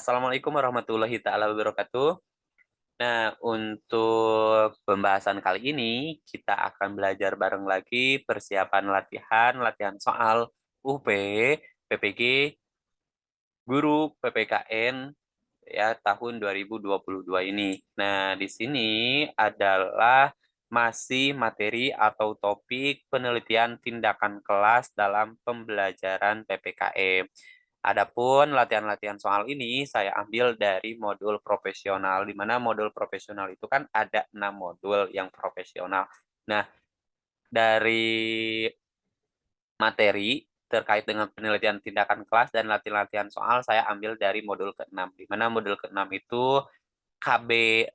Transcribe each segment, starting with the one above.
Assalamualaikum warahmatullahi taala wabarakatuh. Nah, untuk pembahasan kali ini kita akan belajar bareng lagi persiapan latihan soal UP, PPG, Guru, PPKN ya tahun 2022 ini. Nah, di sini adalah masih materi atau topik penelitian tindakan kelas dalam pembelajaran PPKM. Adapun latihan-latihan soal ini saya ambil dari modul profesional, di mana modul profesional itu kan ada 6 modul yang profesional. Nah, dari materi terkait dengan penelitian tindakan kelas dan latihan-latihan soal saya ambil dari modul ke-6, di mana modul ke-6 itu KB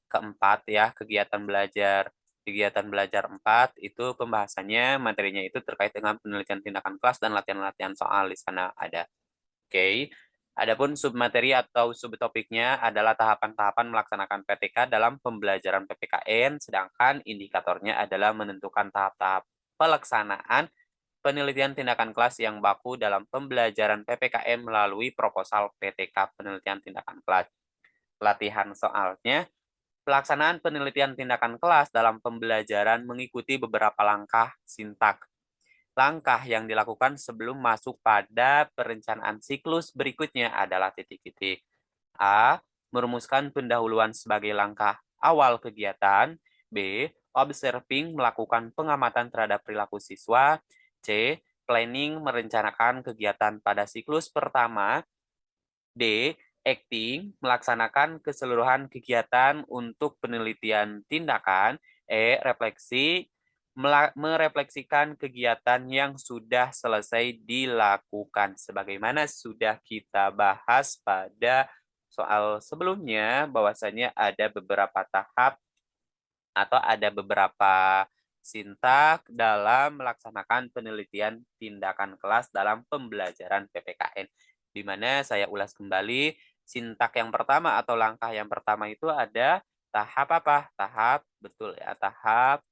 keempat ya, kegiatan belajar. Kegiatan belajar 4 itu pembahasannya materinya itu terkait dengan penelitian tindakan kelas dan latihan-latihan soal di sana ada. Oke. Adapun submateri atau subtopiknya adalah tahapan-tahapan melaksanakan PTK dalam pembelajaran PPKN, sedangkan indikatornya adalah menentukan tahap-tahap pelaksanaan penelitian tindakan kelas yang baku dalam pembelajaran PPKN melalui proposal PTK penelitian tindakan kelas. Latihan soalnya, pelaksanaan penelitian tindakan kelas dalam pembelajaran mengikuti beberapa langkah sintak. Langkah yang dilakukan sebelum masuk pada perencanaan siklus berikutnya adalah titik-titik. A. Merumuskan pendahuluan sebagai langkah awal kegiatan. B. Observing melakukan pengamatan terhadap perilaku siswa. C. Planning merencanakan kegiatan pada siklus pertama. D. Acting melaksanakan keseluruhan kegiatan untuk penelitian tindakan. E. Refleksi merefleksikan kegiatan yang sudah selesai dilakukan. Sebagaimana sudah kita bahas pada soal sebelumnya, bahwasanya ada beberapa tahap atau ada beberapa sintak dalam melaksanakan penelitian tindakan kelas dalam pembelajaran PPKN. Di mana saya ulas kembali, sintak yang pertama atau langkah yang pertama itu ada tahap apa? Tahap, betul ya, tahap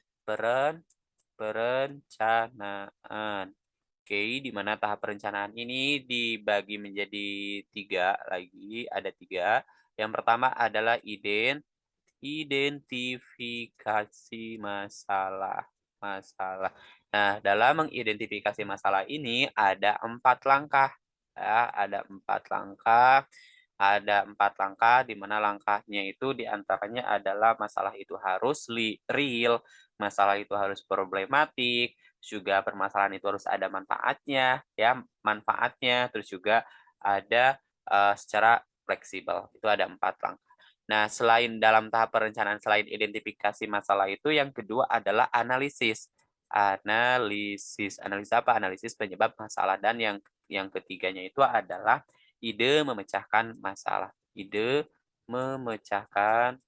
perencanaan. Oke, di mana tahap perencanaan ini dibagi menjadi 3 lagi, ada 3. Yang pertama adalah identifikasi masalah. Nah, dalam mengidentifikasi masalah ini ada 4 langkah. Ya, ada empat langkah di mana langkahnya itu diantaranya adalah masalah itu harus real, masalah itu harus problematik, juga permasalahan itu harus ada manfaatnya, ya manfaatnya, terus juga ada secara fleksibel. Itu ada 4 langkah. Nah, selain dalam tahap perencanaan, selain identifikasi masalah itu, yang kedua adalah analisis. Analisis apa? Analisis penyebab masalah, dan yang ketiganya itu adalah ide memecahkan masalah. Memecahkan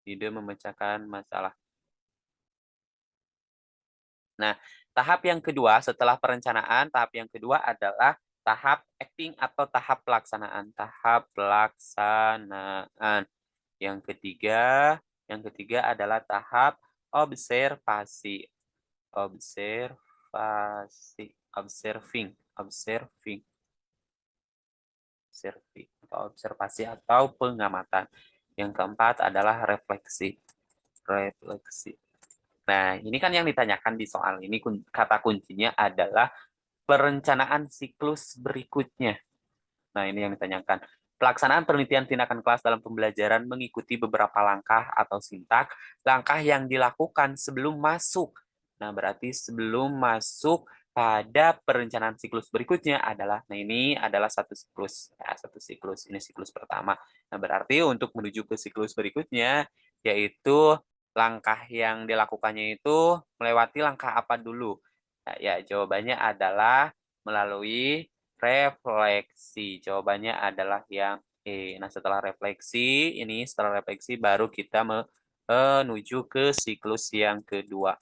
ide memecahkan masalah. Nah, tahap yang kedua setelah perencanaan, tahap yang kedua adalah tahap acting atau tahap pelaksanaan. Tahap pelaksanaan. Yang ketiga, adalah tahap observasi. Observasi, observasi atau pengamatan. Yang keempat adalah refleksi. Nah, ini kan yang ditanyakan di soal ini, kata kuncinya adalah perencanaan siklus berikutnya. Nah, ini yang ditanyakan. Pelaksanaan penelitian tindakan kelas dalam pembelajaran mengikuti beberapa langkah atau sintak, langkah yang dilakukan sebelum masuk. Nah, berarti sebelum masuk pada perencanaan siklus berikutnya adalah, nah ini adalah satu siklus. Ya, satu siklus, ini siklus pertama. Nah, berarti untuk menuju ke siklus berikutnya, yaitu langkah yang dilakukannya itu melewati langkah apa dulu? Nah, ya, jawabannya adalah melalui refleksi. Jawabannya adalah yang E. Nah, setelah refleksi, baru kita menuju ke siklus yang kedua.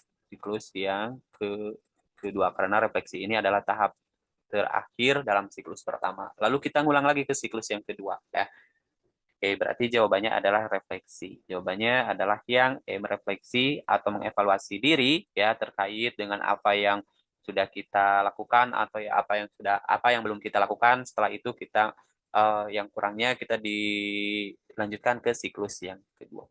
Kedua, karena refleksi ini adalah tahap terakhir dalam siklus pertama. Lalu kita ngulang lagi ke siklus yang kedua. Ya. Oke, berarti jawabannya adalah refleksi. Jawabannya adalah yang merefleksi atau mengevaluasi diri ya terkait dengan apa yang sudah kita lakukan atau ya apa yang belum kita lakukan. Setelah itu kita yang kurangnya kita dilanjutkan ke siklus yang kedua.